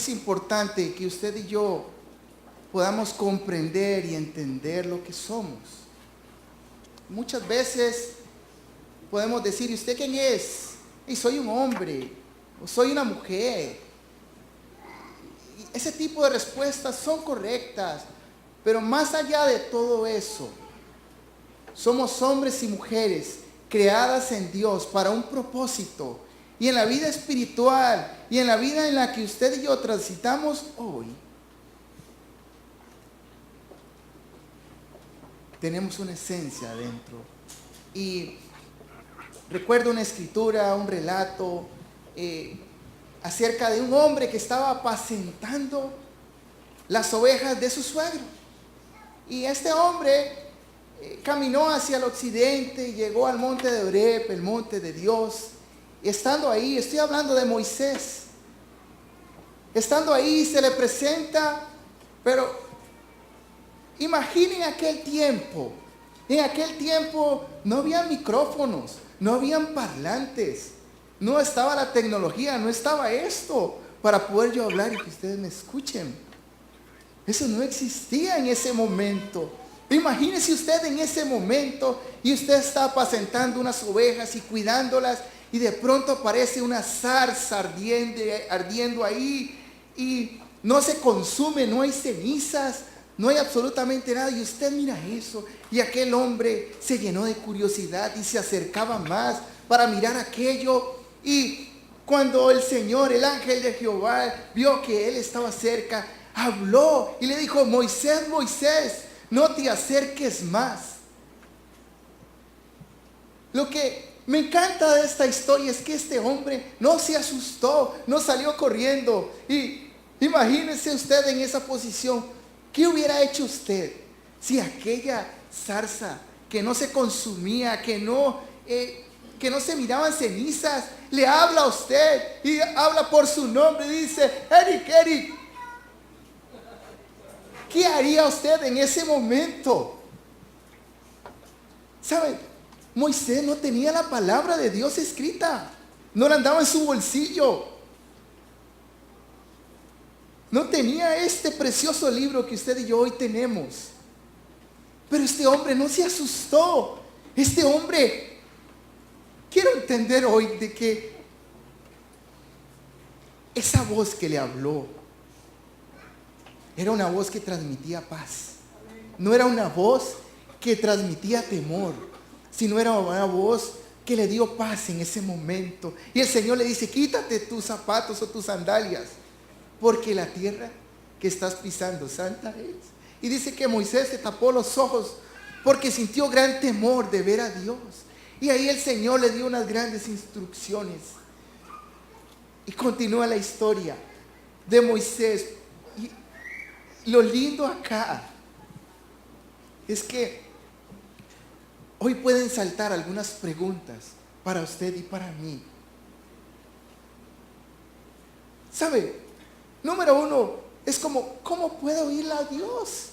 es importante que usted y yo podamos comprender y entender lo que somos. Muchas veces podemos decir, ¿y usted quién es? Y soy un hombre, o soy una mujer. Y ese tipo de respuestas son correctas, pero más allá de todo eso, somos hombres y mujeres creadas en Dios para un propósito. Y en la vida espiritual y en la vida en la que usted y yo transitamos hoy, tenemos una esencia adentro. Y recuerdo una escritura, un relato acerca de un hombre que estaba apacentando las ovejas de su suegro. Y este hombre caminó hacia el occidente, llegó al monte de Oreb, el monte de Dios. Y estando ahí, estoy hablando de Moisés, estando ahí se le presenta, pero imaginen aquel tiempo. En aquel tiempo no había micrófonos, no habían parlantes, no estaba la tecnología, no estaba esto para poder yo hablar y que ustedes me escuchen. Eso no existía en ese momento. Imagínese usted en ese momento y usted está apacentando unas ovejas y cuidándolas y de pronto aparece una zarza ardiendo ahí y no se consume, no hay cenizas, no hay absolutamente nada. Y usted mira eso y aquel hombre se llenó de curiosidad y se acercaba más para mirar aquello. Y cuando el Señor, el ángel de Jehová, vio que él estaba cerca, habló y le dijo: Moisés, Moisés, no te acerques más. Lo que me encanta de esta historia es que este hombre no se asustó, no salió corriendo. Y imagínese usted en esa posición. ¿Qué hubiera hecho usted si aquella zarza que no se consumía, que no se miraban cenizas, le habla a usted y habla por su nombre y dice: Eric, Eric? ¿Qué haría usted en ese momento? ¿Sabe? Moisés no tenía la palabra de Dios escrita, no la andaba en su bolsillo, no tenía este precioso libro que usted y yo hoy tenemos. Pero este hombre no se asustó. Este hombre, quiero entender hoy de que esa voz que le habló era una voz que transmitía paz. No era una voz que transmitía temor, sino era una voz que le dio paz en ese momento. Y el Señor le dice: quítate tus zapatos o tus sandalias, porque la tierra que estás pisando santa es. Y dice que Moisés se tapó los ojos porque sintió gran temor de ver a Dios. Y ahí el Señor le dio unas grandes instrucciones. Y continúa la historia de Moisés. Y lo lindo acá es que hoy pueden saltar algunas preguntas para usted y para mí. ¿Sabe? Número uno, es como, ¿cómo puedo oír a Dios?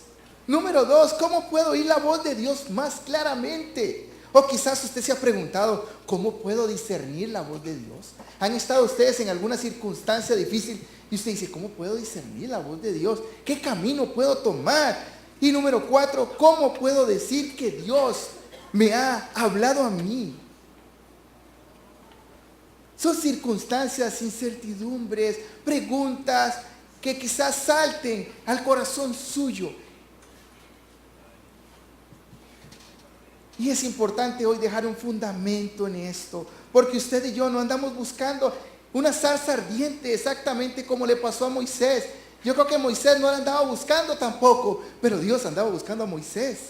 Número dos, ¿cómo puedo oír la voz de Dios más claramente? O quizás usted se ha preguntado, ¿cómo puedo discernir la voz de Dios? ¿Han estado ustedes en alguna circunstancia difícil y usted dice: ¿cómo puedo discernir la voz de Dios? ¿Qué camino puedo tomar? Y número cuatro, ¿cómo puedo decir que Dios me ha hablado a mí? Son circunstancias, incertidumbres, preguntas que quizás salten al corazón suyo. Y es importante hoy dejar un fundamento en esto, porque usted y yo no andamos buscando una zarza ardiente exactamente como le pasó a Moisés. Yo creo que Moisés no la andaba buscando tampoco, pero Dios andaba buscando a Moisés.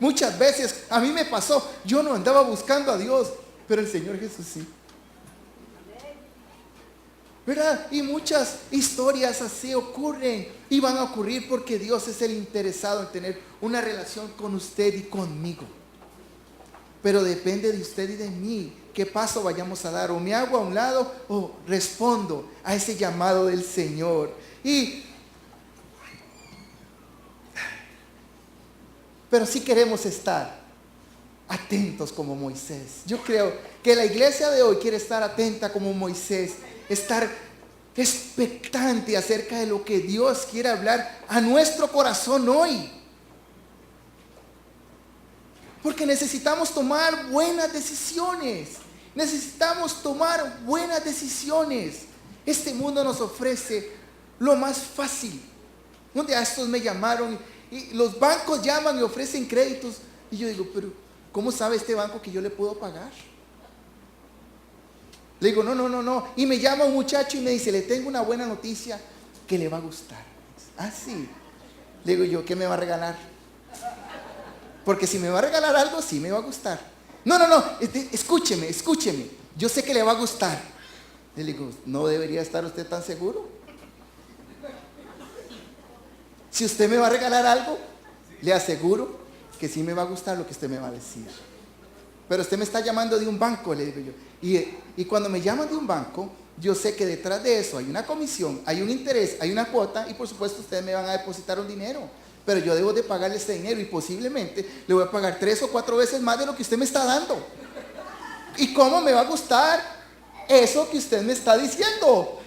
Muchas veces a mí me pasó, yo no andaba buscando a Dios, pero el Señor Jesús sí. ¿Verdad? Y muchas historias así ocurren y van a ocurrir porque Dios es el interesado en tener una relación con usted y conmigo. Pero depende de usted y de mí qué paso vayamos a dar. O me hago a un lado o respondo a ese llamado del Señor. Pero sí queremos estar atentos como Moisés. Yo creo que la iglesia de hoy quiere estar atenta como Moisés. Estar expectante acerca de lo que Dios quiere hablar a nuestro corazón hoy. Porque necesitamos tomar buenas decisiones. Necesitamos tomar buenas decisiones. Este mundo nos ofrece lo más fácil. Un día estos me llamaron y los bancos llaman y ofrecen créditos. Y yo digo, pero ¿cómo sabe este banco que yo le puedo pagar? Le digo, no. Y me llama un muchacho y me dice, le tengo una buena noticia que le va a gustar. Ah, sí. Le digo yo, ¿qué me va a regalar? Porque si me va a regalar algo, sí me va a gustar. No, escúcheme. Yo sé que le va a gustar. Le digo, ¿no debería estar usted tan seguro? Si usted me va a regalar algo, le aseguro que sí me va a gustar lo que usted me va a decir. Pero usted me está llamando de un banco, le digo yo. Y cuando me llaman de un banco, yo sé que detrás de eso hay una comisión, hay un interés, hay una cuota y por supuesto ustedes me van a depositar un dinero. Pero yo debo de pagarle este dinero y posiblemente le voy a pagar 3 o 4 veces más de lo que usted me está dando. ¿Y cómo me va a gustar eso que usted me está diciendo?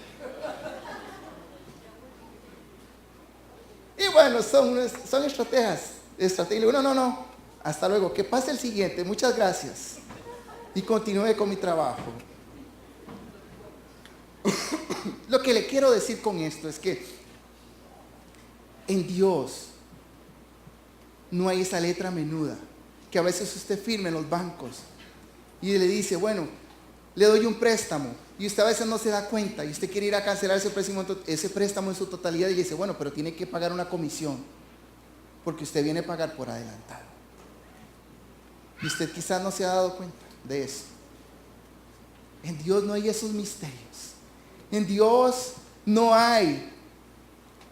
Y bueno, son estrategias. Y le digo, no, hasta luego, que pase el siguiente, muchas gracias. Y continúe con mi trabajo. Lo que le quiero decir con esto es que en Dios no hay esa letra menuda que a veces usted firma en los bancos y le dice, bueno, le doy un préstamo y usted a veces no se da cuenta y usted quiere ir a cancelar ese préstamo en su totalidad y le dice, bueno, pero tiene que pagar una comisión porque usted viene a pagar por adelantado. Y usted quizás no se ha dado cuenta de eso. En Dios no hay esos misterios. En Dios no hay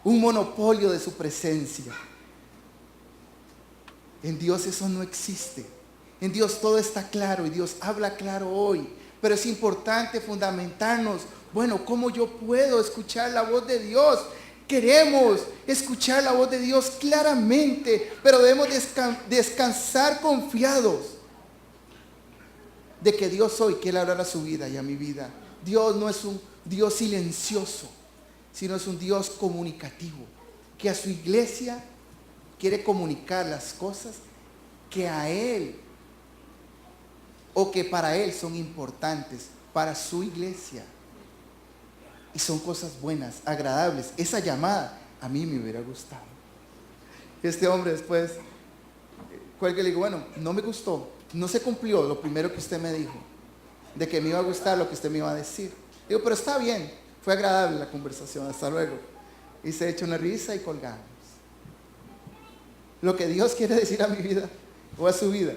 un monopolio de su presencia. En Dios eso no existe. En Dios todo está claro y Dios habla claro hoy. Pero es importante fundamentarnos, bueno, ¿cómo yo puedo escuchar la voz de Dios? Queremos escuchar la voz de Dios claramente, pero debemos descansar confiados de que Dios hoy quiere hablar a su vida y a mi vida. Dios no es un Dios silencioso, sino es un Dios comunicativo, que a su iglesia quiere comunicar las cosas que a Él o que para Él son importantes, para su iglesia. Y son cosas buenas, agradables. Esa llamada a mí me hubiera gustado. Este hombre después, cuelga y le digo, bueno, no me gustó, no se cumplió lo primero que usted me dijo, de que me iba a gustar lo que usted me iba a decir. Digo, pero está bien, fue agradable la conversación, hasta luego. Y se echa una risa y colgamos. Lo que Dios quiere decir a mi vida o a su vida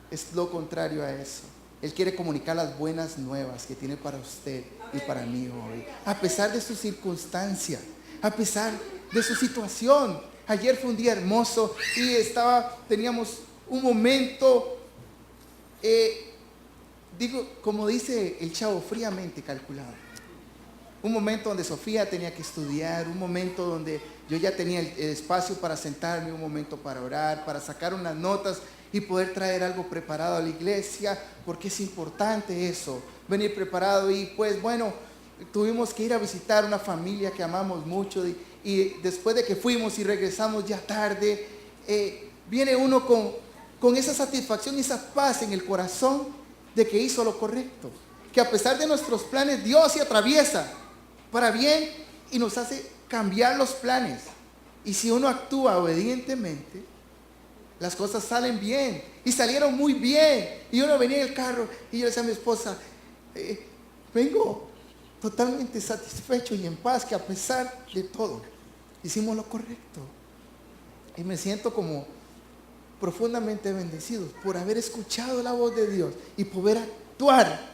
es lo contrario a eso. Él quiere comunicar las buenas nuevas que tiene para usted y para mí hoy. A pesar de su circunstancia, a pesar de su situación. Ayer fue un día hermoso y teníamos un momento, como dice el chavo, fríamente calculado. Un momento donde Sofía tenía que estudiar, un momento donde yo ya tenía el espacio para sentarme, un momento para orar, para sacar unas notas y poder traer algo preparado a la iglesia, porque es importante eso, venir preparado. Y pues bueno, tuvimos que ir a visitar una familia que amamos mucho y después de que fuimos y regresamos ya tarde, viene uno con esa satisfacción y esa paz en el corazón de que hizo lo correcto, que a pesar de nuestros planes Dios se atraviesa para bien y nos hace cambiar los planes. Y si uno actúa obedientemente, las cosas salen bien y salieron muy bien. Y uno venía en el carro y yo le decía a mi esposa, vengo totalmente satisfecho y en paz, que a pesar de todo hicimos lo correcto. Y me siento como profundamente bendecido por haber escuchado la voz de Dios y poder actuar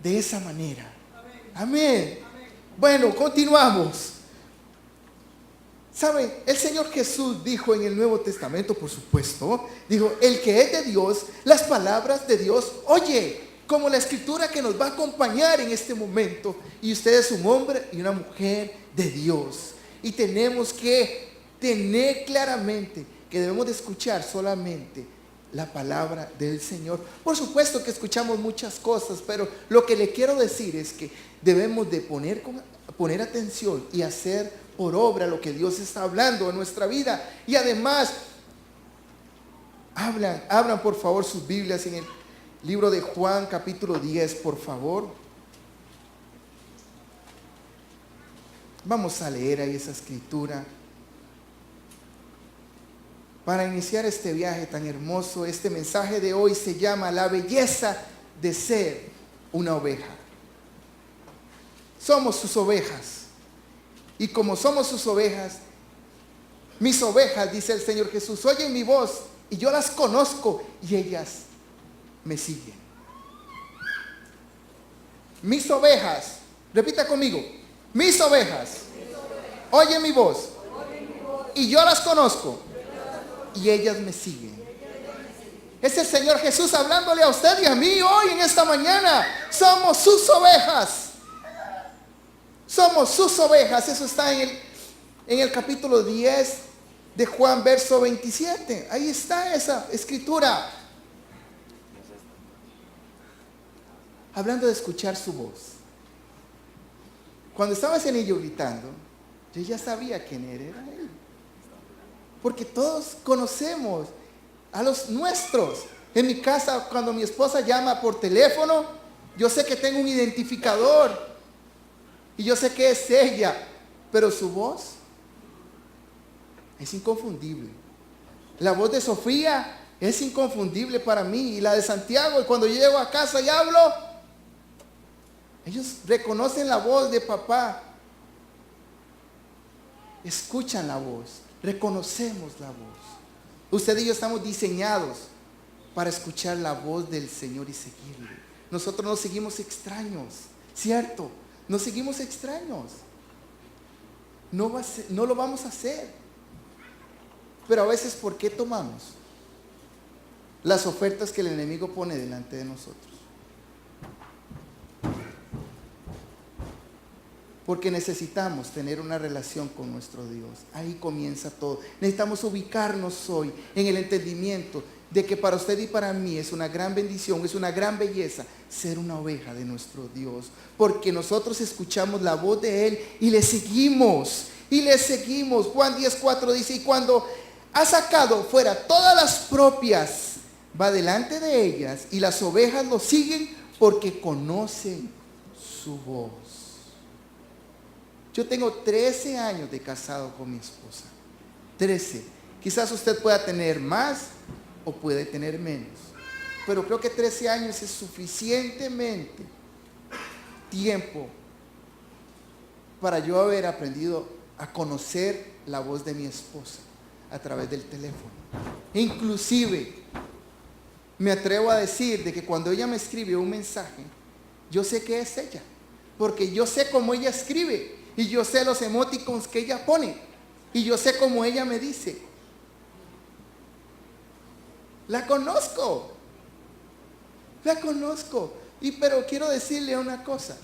de esa manera. Amén. Bueno, continuamos. ¿Sabe? El Señor Jesús dijo en el Nuevo Testamento, por supuesto, dijo, el que es de Dios, las palabras de Dios oye, como la escritura que nos va a acompañar en este momento. Y usted es un hombre y una mujer de Dios. Y tenemos que tener claramente que debemos de escuchar solamente la palabra del Señor. Por supuesto que escuchamos muchas cosas, pero lo que le quiero decir es que debemos de poner atención y hacer por obra lo que Dios está hablando en nuestra vida. Y además, abran por favor sus Biblias en el libro de Juan capítulo 10, por favor. Vamos a leer ahí esa escritura. Para iniciar este viaje tan hermoso, este mensaje de hoy se llama la belleza de ser una oveja. Somos sus ovejas. Y como somos sus ovejas, mis ovejas, dice el Señor Jesús, oyen mi voz y yo las conozco y ellas me siguen. Mis ovejas, repita conmigo, mis ovejas, oyen mi voz y yo las conozco y ellas me siguen. Es el Señor Jesús hablándole a usted y a mí hoy en esta mañana. Somos sus ovejas. Somos sus ovejas. Eso está en el capítulo 10 de Juan, verso 27. Ahí está esa escritura. Hablando de escuchar su voz. Cuando estaba ese niño gritando, yo ya sabía quién era él. Porque todos conocemos a los nuestros. En mi casa, cuando mi esposa llama por teléfono, yo sé que tengo un identificador. Y yo sé que es ella. Pero su voz es inconfundible. La voz de Sofía es inconfundible para mí. Y la de Santiago. Y cuando yo llego a casa y hablo, ellos reconocen la voz de papá. Escuchan la voz. Reconocemos la voz. Usted y yo estamos diseñados para escuchar la voz del Señor y seguirle. Nosotros no seguimos extraños, ¿cierto? No seguimos extraños. No lo vamos a hacer. Pero a veces, ¿por qué tomamos las ofertas que el enemigo pone delante de nosotros? Porque necesitamos tener una relación con nuestro Dios. Ahí comienza todo. Necesitamos ubicarnos hoy en el entendimiento de que para usted y para mí es una gran bendición, es una gran belleza ser una oveja de nuestro Dios. Porque nosotros escuchamos la voz de Él y le seguimos. Y le seguimos. Juan 10:4 dice, y cuando ha sacado fuera todas las propias, va delante de ellas y las ovejas lo siguen porque conocen su voz. Yo tengo 13 años de casado con mi esposa. 13. Quizás usted pueda tener más o puede tener menos. Pero creo que 13 años es suficientemente tiempo para yo haber aprendido a conocer la voz de mi esposa a través del teléfono. Inclusive, me atrevo a decir de que cuando ella me escribe un mensaje, yo sé que es ella. Porque yo sé cómo ella escribe. Y yo sé los emoticons que ella pone. Y yo sé cómo ella me dice. La conozco. La conozco. Pero quiero decirle una cosa.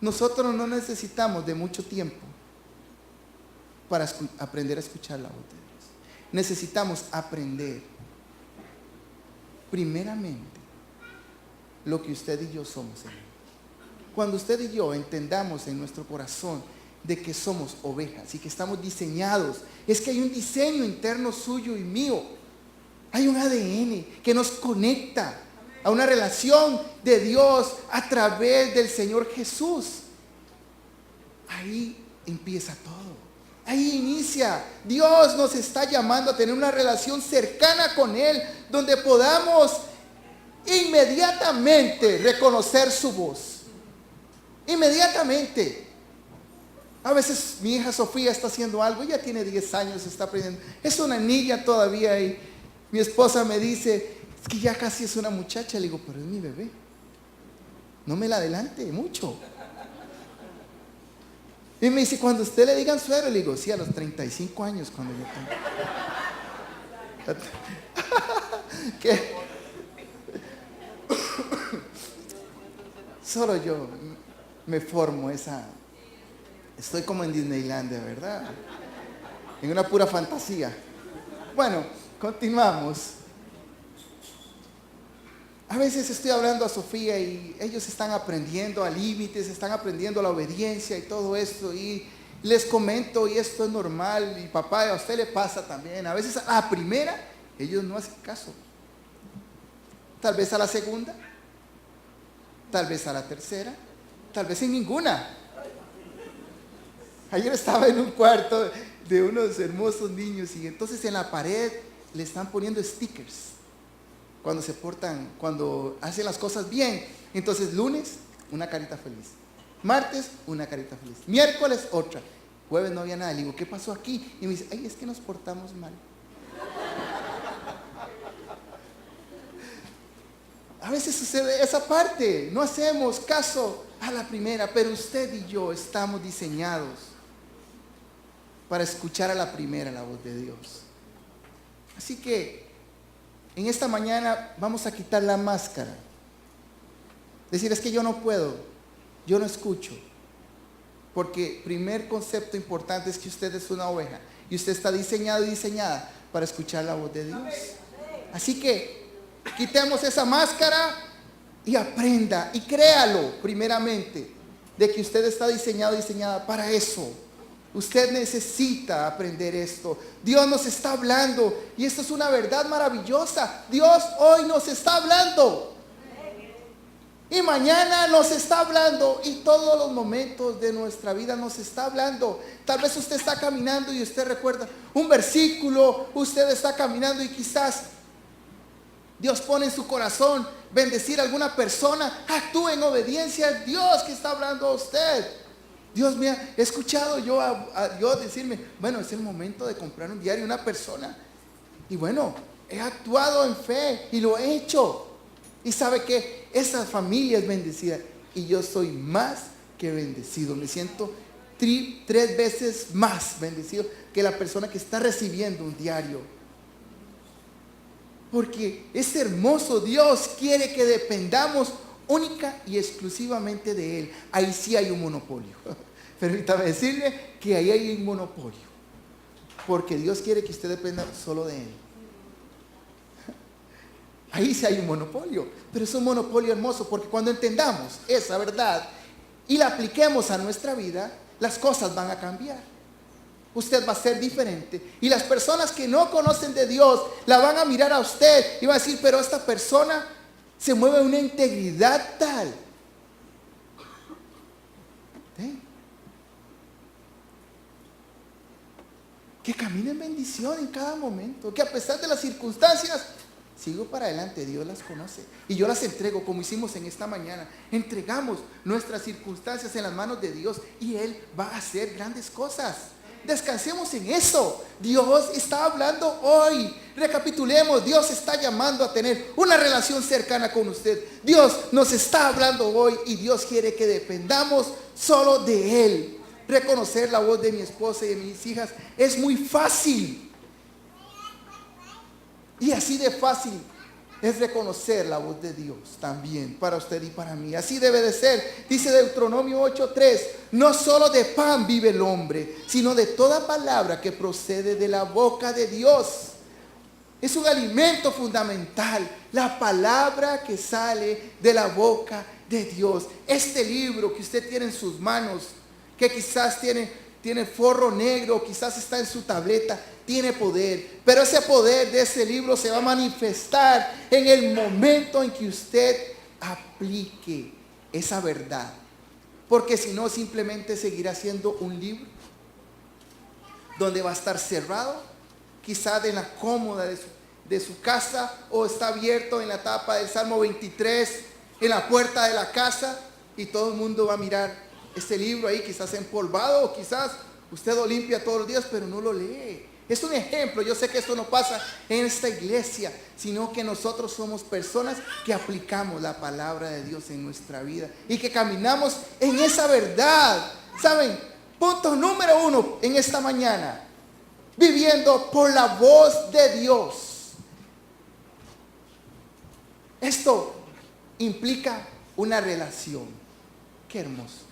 Nosotros no necesitamos de mucho tiempo para aprender a escuchar la voz de Dios. Necesitamos aprender primeramente lo que usted y yo somos en Él. Cuando usted y yo entendamos en nuestro corazón de que somos ovejas y que estamos diseñados, es que hay un diseño interno suyo y mío. Hay un ADN que nos conecta a una relación de Dios a través del Señor Jesús. Ahí empieza todo. Ahí inicia. Dios nos está llamando a tener una relación cercana con Él, donde podamos inmediatamente reconocer su voz. Inmediatamente. A veces mi hija Sofía está haciendo algo, ella tiene 10 años, está aprendiendo. Es una niña todavía y mi esposa me dice, es que ya casi es una muchacha. Le digo, pero es mi bebé. No me la adelante mucho. Y me dice, cuando usted le digan suero, le digo, sí, a los 35 años cuando yo tengo. ¿Qué? Solo yo me formo esa. Estoy como en Disneylandia, ¿verdad? En una pura fantasía. Bueno, continuamos. A veces estoy hablando a Sofía y ellos están aprendiendo a límites, están aprendiendo la obediencia y todo esto, y les comento, y esto es normal, y papá, a usted le pasa también. A veces a la primera ellos no hacen caso, tal vez a la segunda, tal vez a la tercera, tal vez en ninguna. Ayer estaba en un cuarto de unos hermosos niños y entonces en la pared le están poniendo stickers cuando se portan, cuando hacen las cosas bien. Entonces lunes, una carita feliz. Martes, una carita feliz. Miércoles, otra. Jueves no había nada. Le digo, ¿qué pasó aquí? Y me dice, ay, es que nos portamos mal. A veces sucede esa parte. No hacemos caso a la primera, pero usted y yo estamos diseñados para escuchar a la primera la voz de Dios. Así que en esta mañana vamos a quitar la máscara. Decir, es que yo no puedo, yo no escucho. Porque primer concepto importante es que usted es una oveja y usted está diseñado y diseñada para escuchar la voz de Dios. Así que quitemos esa máscara y aprenda y créalo primeramente de que usted está diseñado y diseñada para eso. Usted necesita aprender esto. Dios nos está hablando y esto es una verdad maravillosa. Dios hoy nos está hablando. Y mañana nos está hablando y todos los momentos de nuestra vida nos está hablando. Tal vez usted está caminando y usted recuerda un versículo, usted está caminando y quizás Dios pone en su corazón bendecir a alguna persona. Actúe en obediencia a Dios que está hablando a usted. Dios mío, he escuchado yo decirme, bueno, es el momento de comprar un diario a una persona. Y bueno, he actuado en fe y lo he hecho. Y sabe que esa familia es bendecida. Y yo soy más que bendecido. Me siento 3 veces más bendecido que la persona que está recibiendo un diario. Porque es hermoso. Dios quiere que dependamos única y exclusivamente de Él. Ahí sí hay un monopolio. Permítame decirle que ahí hay un monopolio. Porque Dios quiere que usted dependa solo de Él. Ahí sí hay un monopolio. Pero es un monopolio hermoso porque cuando entendamos esa verdad y la apliquemos a nuestra vida, las cosas van a cambiar. Usted va a ser diferente. Y las personas que no conocen de Dios la van a mirar a usted y van a decir, pero esta persona se mueve en una integridad tal. ¿Sí? Que camine en bendición en cada momento. Que a pesar de las circunstancias, sigo para adelante. Dios las conoce. Y yo las entrego como hicimos en esta mañana. Entregamos nuestras circunstancias en las manos de Dios y Él va a hacer grandes cosas. Descansemos en eso. Dios está hablando hoy. Recapitulemos. Dios está llamando a tener una relación cercana con usted. Dios nos está hablando hoy y Dios quiere que dependamos solo de Él. Reconocer la voz de mi esposa y de mis hijas es muy fácil. Y así de fácil es reconocer la voz de Dios también para usted y para mí. Así debe de ser. Dice Deuteronomio 8:3, no solo de pan vive el hombre, sino de toda palabra que procede de la boca de Dios. Es un alimento fundamental, la palabra que sale de la boca de Dios. Este libro que usted tiene en sus manos, que quizás tiene forro negro, quizás está en su tableta, tiene poder, pero ese poder de ese libro se va a manifestar en el momento en que usted aplique esa verdad, porque si no simplemente seguirá siendo un libro donde va a estar cerrado, quizás en la cómoda de su casa, o está abierto en la tapa del Salmo 23 en la puerta de la casa y todo el mundo va a mirar este libro ahí, quizás empolvado, o quizás usted lo limpia todos los días pero no lo lee. Es un ejemplo. Yo sé que esto no pasa en esta iglesia, sino que nosotros somos personas que aplicamos la palabra de Dios en nuestra vida y que caminamos en esa verdad. ¿Saben? Punto número 1 en esta mañana: viviendo por la voz de Dios. Esto implica una relación. Qué hermoso.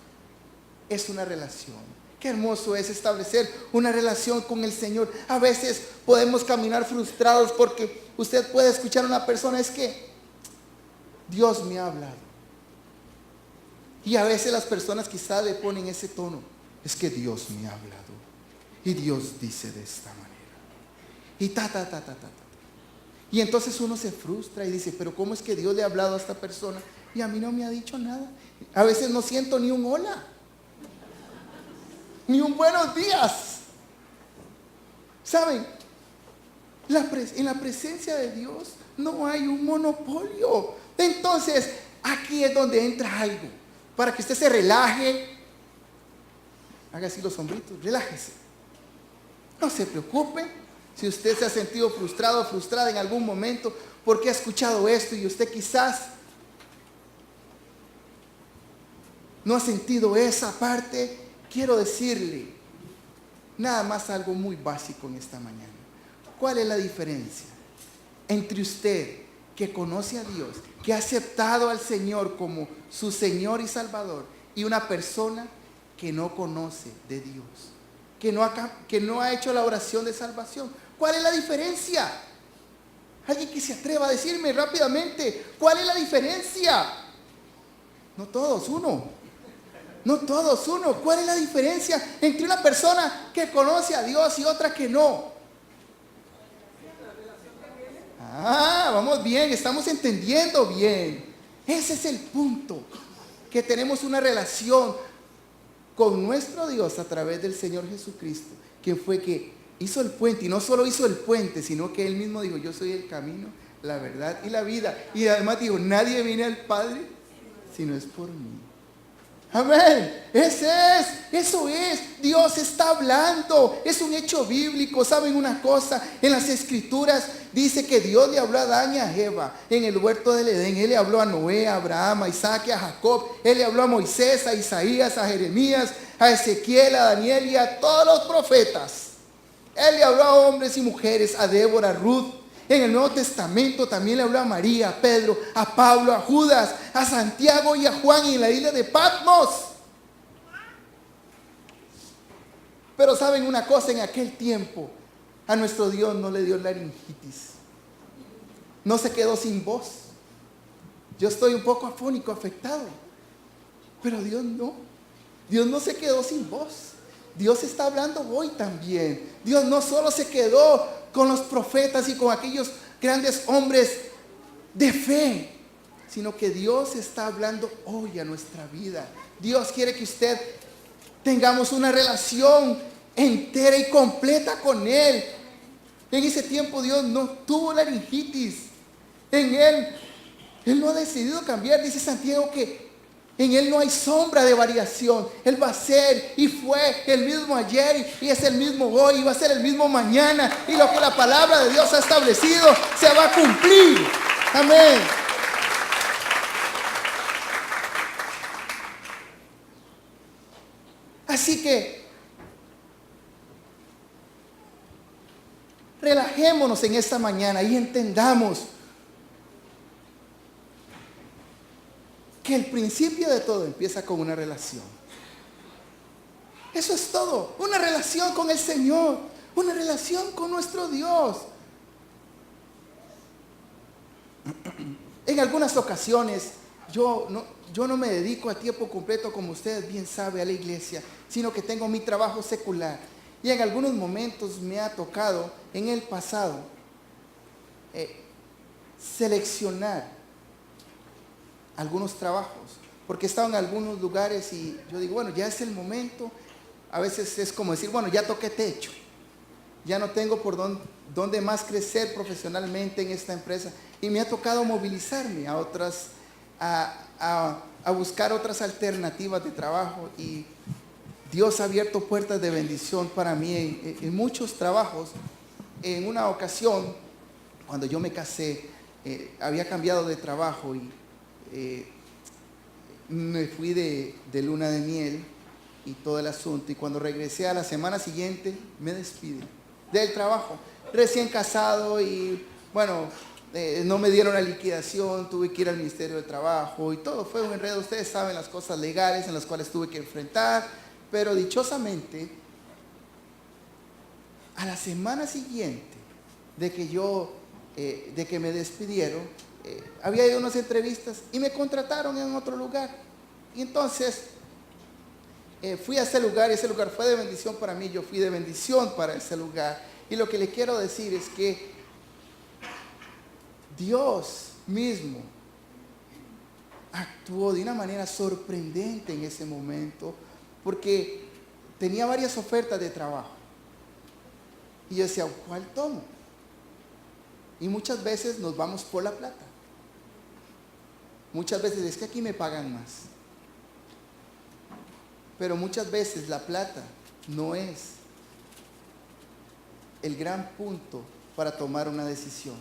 Es una relación. Qué hermoso es establecer una relación con el Señor. A veces podemos caminar frustrados porque usted puede escuchar a una persona, es que Dios me ha hablado. Y a veces las personas quizás le ponen ese tono. Es que Dios me ha hablado. Y Dios dice de esta manera. Y Y entonces uno se frustra y dice, pero ¿cómo es que Dios le ha hablado a esta persona? Y a mí no me ha dicho nada. A veces no siento ni un hola. Ni un buenos días. ¿Saben? En la presencia de Dios no hay un monopolio. Entonces, aquí es donde entra algo. Para que usted se relaje. Haga así los hombritos, relájese. No se preocupe. Si usted se ha sentido frustrado o frustrada en algún momento porque ha escuchado esto y usted quizás no ha sentido esa parte, quiero decirle nada más algo muy básico en esta mañana. ¿Cuál es la diferencia entre usted que conoce a Dios, que ha aceptado al Señor como su Señor y Salvador, y una persona que no conoce de Dios, que no ha hecho la oración de salvación? ¿Cuál es la diferencia? Alguien que se atreva a decirme rápidamente, ¿cuál es la diferencia? No todos, uno. No todos, uno. ¿Cuál es la diferencia entre una persona que conoce a Dios y otra que no? Vamos bien, estamos entendiendo bien. Ese es el punto. Que tenemos una relación con nuestro Dios a través del Señor Jesucristo, quien fue que hizo el puente. Y no solo hizo el puente, sino que Él mismo dijo, yo soy el camino, la verdad y la vida. Y además dijo, nadie viene al Padre si no es por mí. Amén. Eso es. Dios está hablando. Es un hecho bíblico. ¿Saben una cosa? En las Escrituras dice que Dios le habló a Adán y a Eva en el huerto del Edén. Él le habló a Noé, a Abraham, a Isaac y a Jacob. Él le habló a Moisés, a Isaías, a Jeremías, a Ezequiel, a Daniel y a todos los profetas. Él le habló a hombres y mujeres, a Débora, a Ruth. En el Nuevo Testamento también le habló a María, a Pedro, a Pablo, a Judas, a Santiago y a Juan en la isla de Patmos. Pero saben una cosa, en aquel tiempo a nuestro Dios no le dio laringitis. No se quedó sin voz. Yo estoy un poco afónico, afectado. Pero Dios no. Dios no se quedó sin voz. Dios está hablando hoy también. Dios no solo se quedó con los profetas y con aquellos grandes hombres de fe, sino que Dios está hablando hoy a nuestra vida. Dios quiere que usted tengamos una relación entera y completa con Él. En ese tiempo Dios no tuvo laringitis. En Él no ha decidido cambiar. Dice Santiago que en Él no hay sombra de variación. Él va a ser y fue el mismo ayer y es el mismo hoy y va a ser el mismo mañana. Y lo que la palabra de Dios ha establecido se va a cumplir. Amén. Así que relajémonos en esta mañana y entendamos que el principio de todo empieza con una relación. Eso es todo. Una relación con el Señor. Una relación con nuestro Dios. En algunas ocasiones yo no me dedico a tiempo completo, como ustedes bien saben, a la iglesia, sino que tengo mi trabajo secular. Y en algunos momentos me ha tocado en el pasado seleccionar algunos trabajos, porque he estado en algunos lugares y yo digo, bueno, ya es el momento. A veces es como decir, bueno, ya toqué techo, ya no tengo por dónde más crecer profesionalmente en esta empresa, y me ha tocado movilizarme a otras, a buscar otras alternativas de trabajo, y Dios ha abierto puertas de bendición para mí en muchos trabajos. En una ocasión, cuando yo me casé, había cambiado de trabajo y me fui de luna de miel y todo el asunto, y cuando regresé a la semana siguiente me despiden del trabajo, recién casado, y bueno, no me dieron la liquidación, tuve que ir al Ministerio de Trabajo y todo fue un enredo. Ustedes saben las cosas legales en las cuales tuve que enfrentar, pero dichosamente a la semana siguiente de que me despidieron, había ido a unas entrevistas y me contrataron en otro lugar. Y entonces fui a ese lugar y ese lugar fue de bendición para mí. Yo fui de bendición para ese lugar. Y lo que le quiero decir es que Dios mismo actuó de una manera sorprendente en ese momento, porque tenía varias ofertas de trabajo. Y yo decía, ¿cuál tomo? Y muchas veces nos vamos por la plata. Muchas veces es que aquí me pagan más. Pero muchas veces la plata no es el gran punto para tomar una decisión.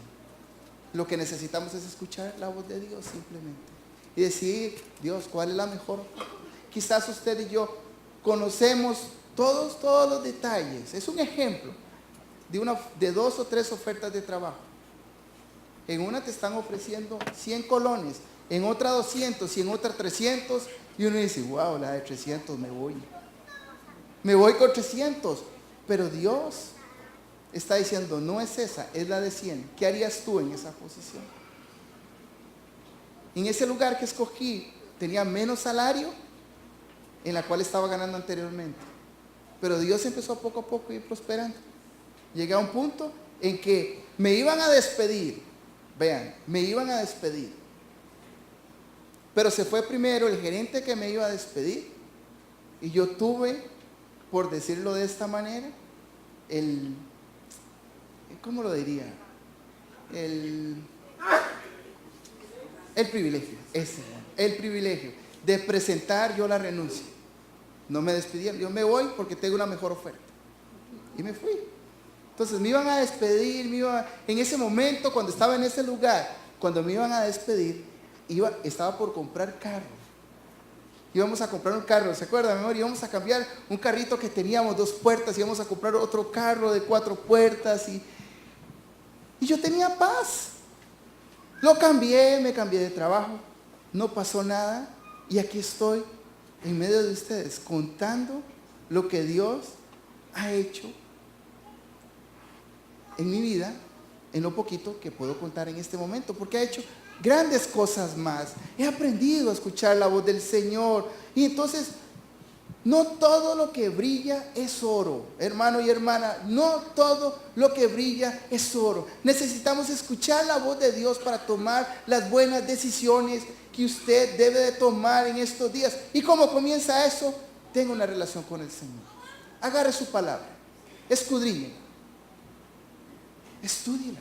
Lo que necesitamos es escuchar la voz de Dios simplemente. Y decir, Dios, ¿cuál es la mejor? Quizás usted y yo conocemos todos los detalles. Es un ejemplo de 2 o 3 ofertas de trabajo. En una te están ofreciendo 100 colones, en otra 200 y en otra 300. Y uno dice, wow, la de 300 me voy con 300. Pero Dios está diciendo, no es esa, es la de 100. ¿Qué harías tú en esa posición? En ese lugar que escogí tenía menos salario en la cual estaba ganando anteriormente. Pero Dios empezó poco a poco a ir prosperando. Llegué a un punto en que me iban a despedir. Vean, me iban a despedir. Pero se fue primero el gerente que me iba a despedir. Y yo tuve, por decirlo de esta manera, ¿cómo lo diría? El privilegio, el privilegio de presentar yo la renuncia. No me despidieron, yo me voy porque tengo una mejor oferta. Y me fui. Entonces me iban a despedir, en ese momento, cuando estaba en ese lugar, cuando me iban a despedir, estaba por comprar carro. Íbamos a comprar un carro, ¿se acuerdan, mi amor? Íbamos a cambiar un carrito que teníamos 2 puertas, íbamos a comprar otro carro de 4 puertas y yo tenía paz. Lo cambié, me cambié de trabajo, no pasó nada y aquí estoy en medio de ustedes contando lo que Dios ha hecho en mi vida, en lo poquito que puedo contar en este momento, porque ha hecho grandes cosas más. He aprendido a escuchar la voz del Señor. Y entonces, no todo lo que brilla es oro, hermano y hermana. No todo lo que brilla es oro. Necesitamos escuchar la voz de Dios para tomar las buenas decisiones que usted debe de tomar en estos días. ¿Y cómo comienza eso? Tenga una relación con el Señor. Agarre su palabra, escudriñe, estúdiela.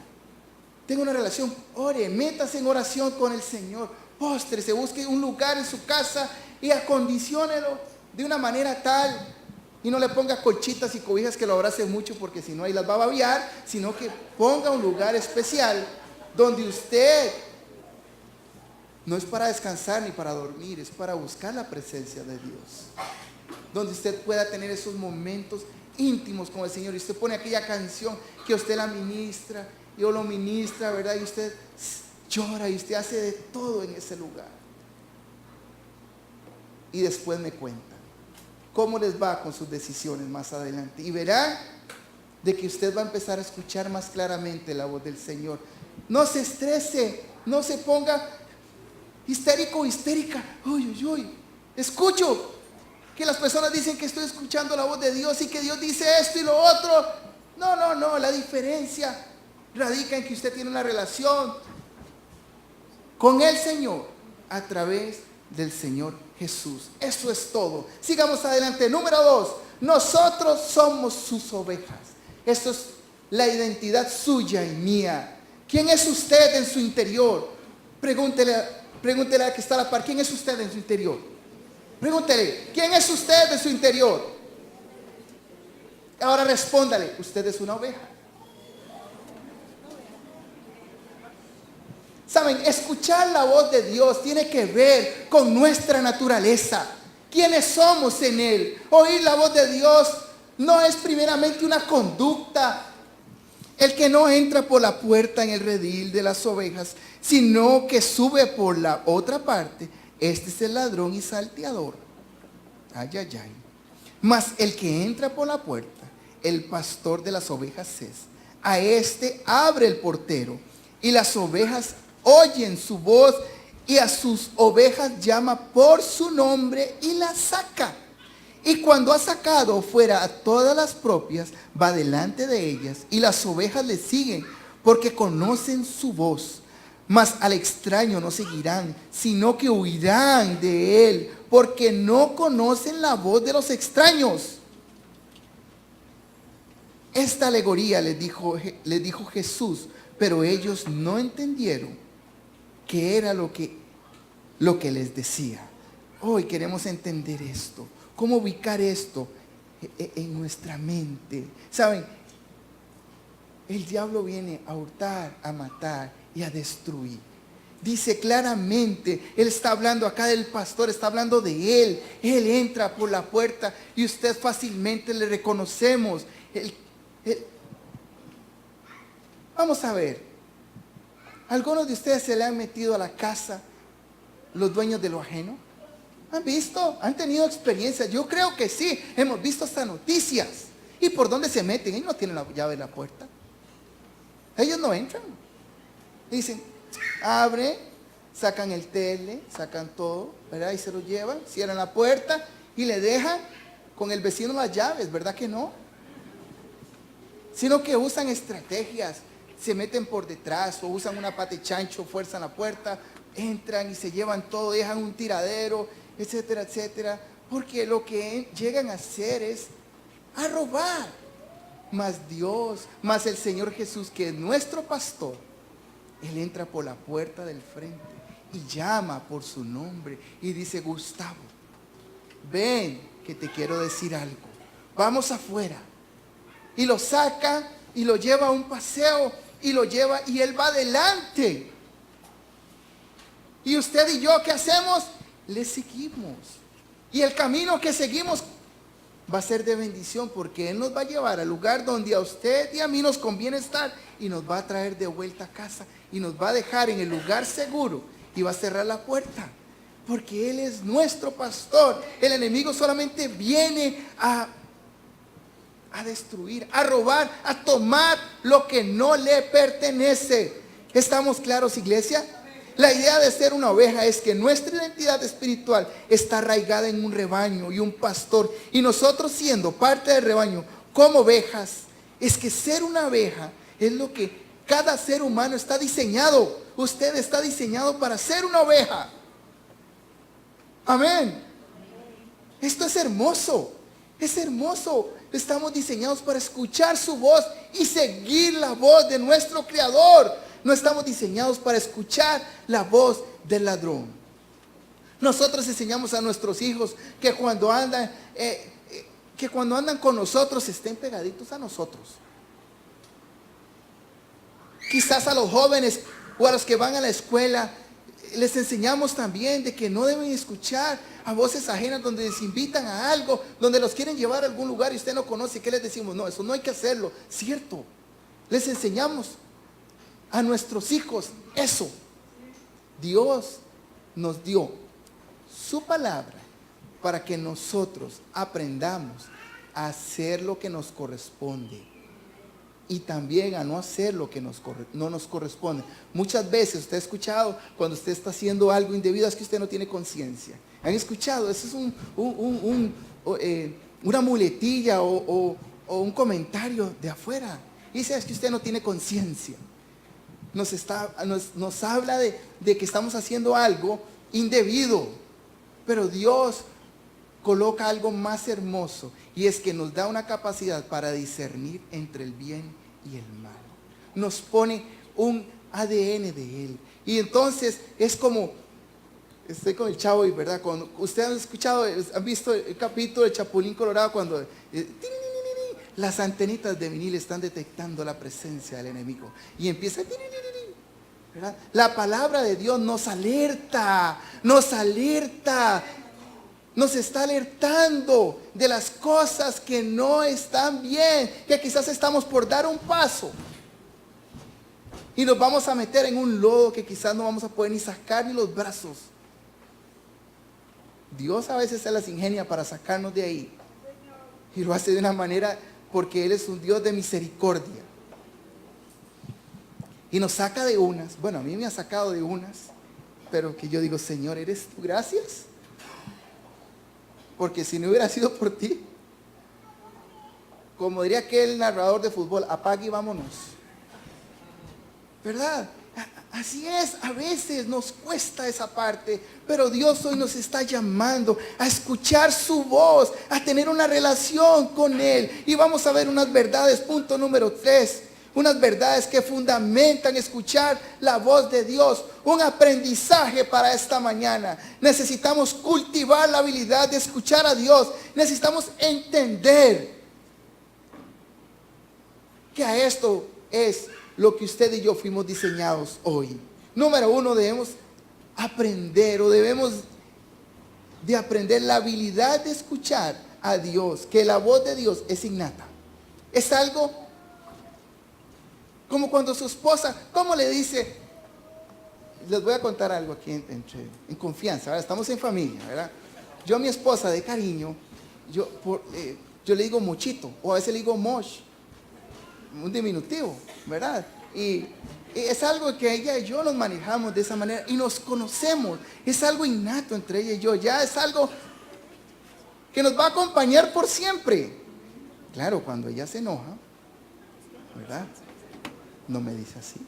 Tenga una relación, ore, métase en oración con el Señor, póstrese, busque un lugar en su casa y acondiciónelo de una manera tal, y no le ponga colchitas y cobijas que lo abracen mucho, porque si no ahí las va a babiar, sino que ponga un lugar especial donde usted no es para descansar ni para dormir, es para buscar la presencia de Dios, donde usted pueda tener esos momentos íntimos con el Señor. Y usted pone aquella canción que usted la ministra, yo lo ministra, ¿verdad? Y usted llora y usted hace de todo en ese lugar. Y después me cuentan cómo les va con sus decisiones más adelante. Y verán de que usted va a empezar a escuchar más claramente la voz del Señor. No se estrese, no se ponga histérico o histérica. Uy, uy, uy. Escucho que las personas dicen que estoy escuchando la voz de Dios y que Dios dice esto y lo otro. No, la diferencia radica en que usted tiene una relación con el Señor a través del Señor Jesús. Eso es todo. Sigamos adelante. Número 2. Nosotros somos sus ovejas. Esto es la identidad suya y mía. ¿Quién es usted en su interior? Pregúntele a la que está a la par. ¿Quién es usted en su interior? Pregúntele, ¿quién es usted en su interior? Ahora respóndale, usted es una oveja. Saben, escuchar la voz de Dios tiene que ver con nuestra naturaleza. ¿Quiénes somos en Él? Oír la voz de Dios no es primeramente una conducta. El que no entra por la puerta en el redil de las ovejas, sino que sube por la otra parte, este es el ladrón y salteador. Ay, ay, ay. Mas el que entra por la puerta, el pastor de las ovejas es. A este abre el portero, y las ovejas oyen su voz y a sus ovejas llama por su nombre y las saca. Y cuando ha sacado fuera a todas las propias, va delante de ellas y las ovejas le siguen porque conocen su voz. Mas al extraño no seguirán, sino que huirán de él, porque no conocen la voz de los extraños. Esta alegoría les dijo Jesús, pero ellos no entendieron qué era lo que les decía. Hoy queremos entender esto, cómo ubicar esto en nuestra mente. ¿Saben? El diablo viene a hurtar, a matar y a destruir. Dice claramente, él está hablando acá del pastor, está hablando de él. Él entra por la puerta y usted fácilmente le reconocemos. Vamos a ver. ¿Algunos de ustedes se le han metido a la casa los dueños de lo ajeno? ¿Han visto? ¿Han tenido experiencias? Yo creo que sí. Hemos visto hasta noticias. ¿Y por dónde se meten? Ellos no tienen la llave de la puerta. Ellos no entran. Dicen, abre, sacan el tele, sacan todo, ¿verdad? Y se lo llevan, cierran la puerta y le dejan con el vecino las llaves, ¿verdad que no? Sino que usan estrategias, se meten por detrás o usan una pata de chancho, fuerzan la puerta, entran y se llevan todo, dejan un tiradero, etcétera, etcétera, porque lo que llegan a hacer es a robar. Mas Dios, más el Señor Jesús, que es nuestro pastor, Él entra por la puerta del frente y llama por su nombre y dice, Gustavo, ven que te quiero decir algo, vamos afuera. Y lo saca y lo lleva a un paseo y lo lleva y Él va adelante. Y usted y yo, ¿qué hacemos? Le seguimos. Y el camino que seguimos va a ser de bendición porque Él nos va a llevar al lugar donde a usted y a mí nos conviene estar y nos va a traer de vuelta a casa y nos va a dejar en el lugar seguro y va a cerrar la puerta porque Él es nuestro pastor. El enemigo solamente viene a destruir, a robar, a tomar lo que no le pertenece. ¿Estamos claros, iglesia? La idea de ser una oveja es que nuestra identidad espiritual está arraigada en un rebaño y un pastor. Y nosotros siendo parte del rebaño como ovejas, es que ser una oveja es lo que cada ser humano está diseñado. Usted está diseñado para ser una oveja. Amén. Esto es hermoso. Es hermoso. Estamos diseñados para escuchar su voz y seguir la voz de nuestro Creador. No estamos diseñados para escuchar la voz del ladrón. Nosotros enseñamos a nuestros hijos que cuando andan con nosotros estén pegaditos a nosotros. Quizás a los jóvenes o a los que van a la escuela les enseñamos también de que no deben escuchar a voces ajenas donde les invitan a algo, donde los quieren llevar a algún lugar y usted no conoce. ¿Qué les decimos? No, eso no hay que hacerlo. Cierto. Les enseñamos a nuestros hijos eso. Dios nos dio su palabra para que nosotros aprendamos a hacer lo que nos corresponde y también a no hacer lo que no nos corresponde. Muchas veces usted ha escuchado cuando usted está haciendo algo indebido es que usted no tiene conciencia. ¿Han escuchado? Eso es una muletilla o un comentario de afuera. Y dice, es que usted no tiene conciencia. Nos habla de que estamos haciendo algo indebido. Pero Dios coloca algo más hermoso y es que nos da una capacidad para discernir entre el bien y el mal. Nos pone un ADN de Él. Y entonces es como, estoy con el chavo y verdad, cuando ustedes han escuchado, han visto el capítulo de Chapulín Colorado cuando las antenitas de vinil están detectando la presencia del enemigo y empieza ¿verdad? La palabra de Dios nos alerta, nos está alertando de las cosas que no están bien, que quizás estamos por dar un paso y nos vamos a meter en un lodo que quizás no vamos a poder ni sacar ni los brazos. Dios a veces se las ingenia para sacarnos de ahí y lo hace de una manera porque Él es un Dios de misericordia. Y nos saca de unas. Bueno, a mí me ha sacado de unas. Pero que yo digo, Señor, ¿eres tú? Gracias. Porque si no hubiera sido por ti, como diría aquel narrador de fútbol, apague y vámonos. ¿Verdad? Así es, a veces nos cuesta esa parte, pero Dios hoy nos está llamando a escuchar su voz, a tener una relación con Él. Y vamos a ver unas verdades, punto número 3, unas verdades que fundamentan escuchar la voz de Dios. Un aprendizaje para esta mañana. Necesitamos cultivar la habilidad de escuchar a Dios. Necesitamos entender que a esto es lo que usted y yo fuimos diseñados hoy. Número 1, debemos aprender o debemos de aprender la habilidad de escuchar a Dios, que la voz de Dios es innata. Es algo como cuando su esposa, ¿cómo le dice? Les voy a contar algo aquí en confianza, ¿verdad? Estamos en familia, ¿verdad? Yo a mi esposa de cariño, yo le digo Mochito, o a veces le digo Mosh, un diminutivo, ¿verdad? Y es algo que ella y yo nos manejamos de esa manera y nos conocemos. Es algo innato entre ella y yo. Ya es algo que nos va a acompañar por siempre. Claro, cuando ella se enoja, ¿verdad? No me dice así.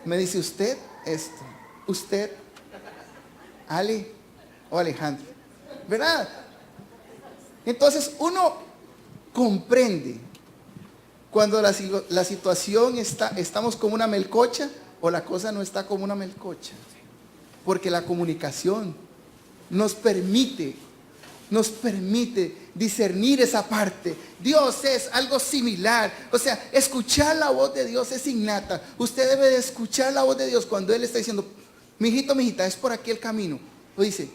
Me dice usted esto, usted, Ale o Alejandro, ¿verdad? Entonces uno comprende cuando la situación estamos como una melcocha o la cosa no está como una melcocha. Porque la comunicación nos permite discernir esa parte. Dios es algo similar. O sea, escuchar la voz de Dios es innata. Usted debe de escuchar la voz de Dios cuando Él está diciendo, mijito, mijita, es por aquí el camino. O dice,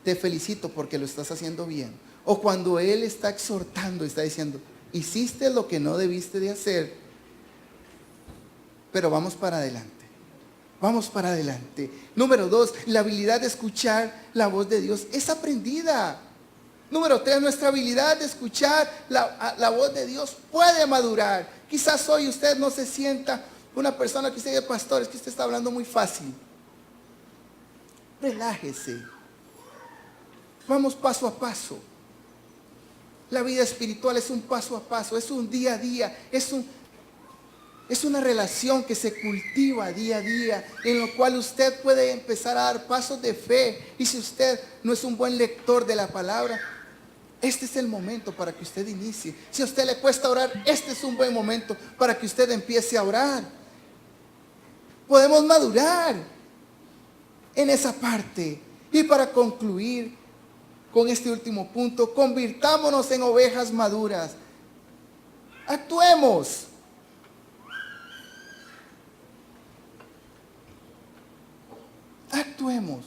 te felicito porque lo estás haciendo bien. O cuando Él está exhortando, está diciendo, hiciste lo que no debiste de hacer, pero vamos para adelante. Vamos para adelante. Número 2, la habilidad de escuchar la voz de Dios es aprendida. Número 3, nuestra habilidad de escuchar la voz de Dios puede madurar. Quizás hoy usted no se sienta una persona que usted dice, pastor, es que usted está hablando muy fácil. Relájese. Vamos paso a paso. La vida espiritual es un paso a paso, es un día a día, es una relación que se cultiva día a día, en lo cual usted puede empezar a dar pasos de fe. Y si usted no es un buen lector de la palabra, este es el momento para que usted inicie. Si a usted le cuesta orar, este es un buen momento para que usted empiece a orar. Podemos madurar en esa parte. Y para concluir con este último punto, convirtámonos en ovejas maduras. Actuemos. Actuemos.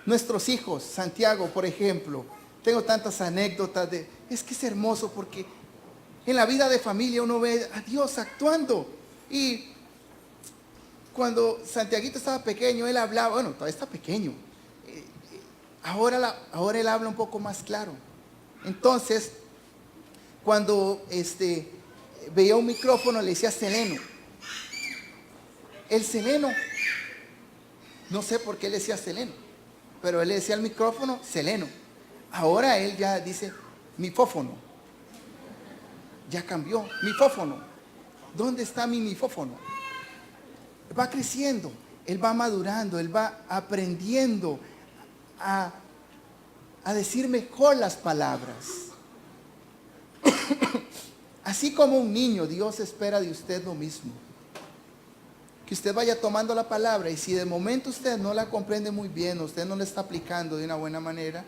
Nuestros hijos, Santiago, por ejemplo, tengo tantas anécdotas es que es hermoso porque en la vida de familia uno ve a Dios actuando. Y cuando Santiaguito estaba pequeño, él hablaba, bueno, todavía está pequeño. Ahora él habla un poco más claro. Entonces, cuando veía un micrófono, le decía Seleno. El Seleno, no sé por qué le decía Seleno, pero él le decía al micrófono Seleno. Ahora él ya dice mifófono. Ya cambió, mifófono. ¿Dónde está mi mifófono? Va creciendo, él va madurando, él va aprendiendo a decir mejor las palabras. Así como un niño, Dios espera de usted lo mismo. Que usted vaya tomando la palabra y si de momento usted no la comprende muy bien, usted no la está aplicando de una buena manera,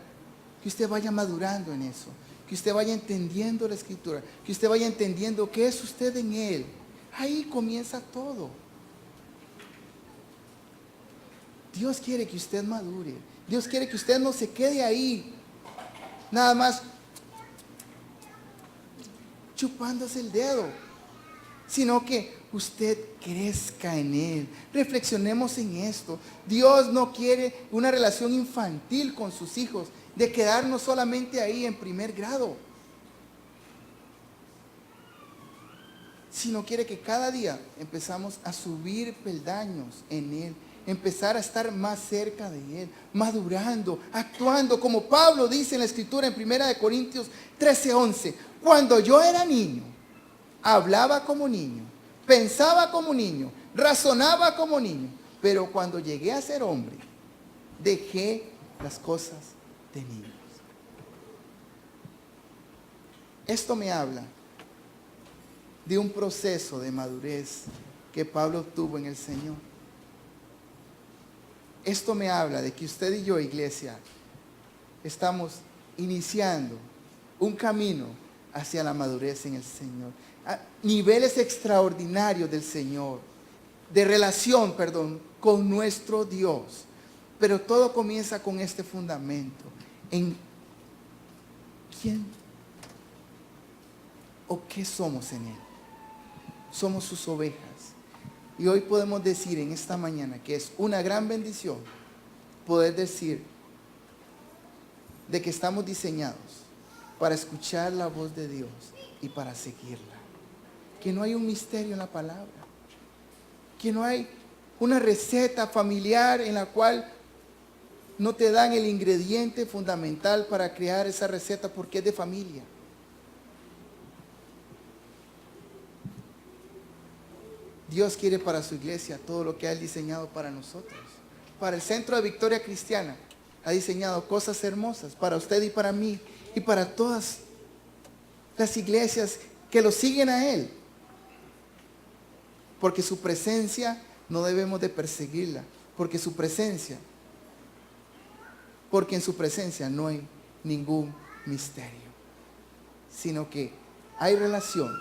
que usted vaya madurando en eso. Que usted vaya entendiendo la escritura. Que usted vaya entendiendo qué es usted en Él. Ahí comienza todo. Dios quiere que usted madure. Dios quiere que usted no se quede ahí, nada más chupándose el dedo, sino que usted crezca en Él. Reflexionemos en esto. Dios no quiere una relación infantil con sus hijos, de quedarnos solamente ahí en primer grado. sino quiere que cada día empezamos a subir peldaños en Él, empezar a estar más cerca de Él, madurando, actuando, como Pablo dice en la Escritura en 1 Corintios 13:11, cuando yo era niño, hablaba como niño, pensaba como niño, razonaba como niño, pero cuando llegué a ser hombre, dejé las cosas de niños. Esto me habla de un proceso de madurez que Pablo tuvo en el Señor. Esto me habla de que usted y yo, iglesia, estamos iniciando un camino hacia la madurez en el Señor. A niveles extraordinarios del Señor, de relación, con nuestro Dios. Pero todo comienza con este fundamento. ¿En quién o qué somos en Él? Somos sus ovejas. Y hoy podemos decir en esta mañana que es una gran bendición poder decir de que estamos diseñados para escuchar la voz de Dios y para seguirla. Que no hay un misterio en la palabra. Que no hay una receta familiar en la cual no te dan el ingrediente fundamental para crear esa receta porque es de familia. Dios quiere para su iglesia todo lo que ha diseñado para nosotros. Para el Centro de Victoria Cristiana ha diseñado cosas hermosas para usted y para mí y para todas las iglesias que lo siguen a Él. Porque su presencia no debemos de perseguirla, porque en su presencia no hay ningún misterio, sino que hay relación,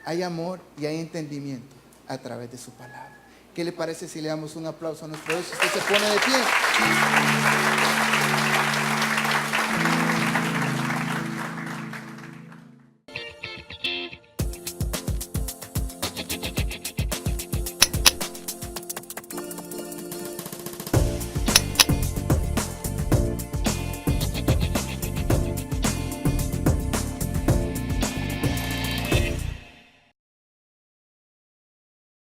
hay amor y hay entendimiento a través de su palabra. ¿Qué le parece si le damos un aplauso a nuestro Dios? Usted se pone de pie.